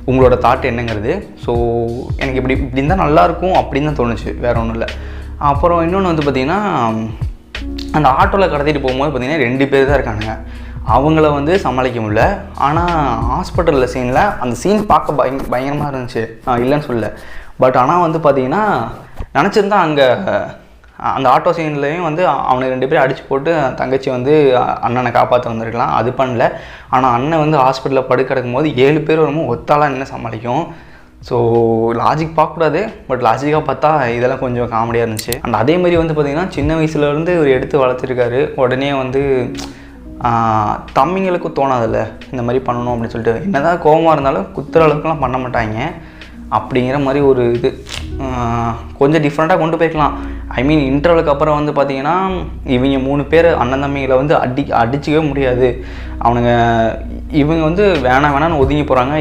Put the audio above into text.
உங்களோட தாட் என்னங்கிறது. ஸோ எனக்கு இப்படி இருந்தால் நல்லாயிருக்கும் அப்படின்னு தான் தோணுச்சு, வேறு ஒன்றும் இல்லை. அப்புறம் இன்னொன்று வந்து பார்த்திங்கன்னா, அந்த ஆட்டோவில் கடத்திட்டு போகும்போது பார்த்திங்கன்னா 2 பேர் தான் இருக்கானுங்க. அவங்கள வந்து சமாளிக்க முடியல. ஆனால் ஹாஸ்பிட்டலில் சீனில் அந்த சீன் பார்க்க பயங்கரமாக இருந்துச்சு, இல்லைன்னு சொல்லலை. பட் ஆனால் வந்து பார்த்திங்கன்னா நினச்சிருந்தா அங்கே அந்த ஆட்டோ சீன்லேயும் வந்து அவனுக்கு 2 பேரும் அடித்து போட்டு தங்கச்சி வந்து அண்ணனை காப்பாற்ற வந்திருக்கலாம். அது பண்ணல. ஆனால் அண்ணன் வந்து ஹாஸ்பிட்டலில் படுக்க கிடக்கும் போது 7 பேர் வரும்போது ஒத்தாலாம் என்ன சமாளிக்கும். ஸோ லாஜிக் பார்க்கக்கூடாது, பட் லாஜிக்காக பார்த்தா இதெல்லாம் கொஞ்சம் காமெடியாக இருந்துச்சு. அண்ட் அதேமாதிரி வந்து பார்த்திங்கன்னா சின்ன வயசுலேருந்து ஒரு எடுத்து வளர்த்துருக்காரு. உடனே வந்து தம்பிங்களுக்கு தோணாதில்ல இந்த மாதிரி பண்ணணும் அப்படின்னு சொல்லிட்டு. என்ன தான் கோபமாக இருந்தாலும் குத்துற அளவுக்குலாம் பண்ண மாட்டாங்க அப்படிங்கிற மாதிரி ஒரு இது கொஞ்சம் டிஃப்ரெண்ட்டாக கொண்டு போய்க்கலாம். ஐ மீன் இன்டர்வலுக்கு அப்புறம் வந்து பார்த்திங்கன்னா இவங்க 3 பேர் அண்ணன் தம்பிங்களை வந்து அடிச்சிக்கவே முடியாது. இவங்க வந்து வேணான்னு ஒதுங்கி போகிறாங்க.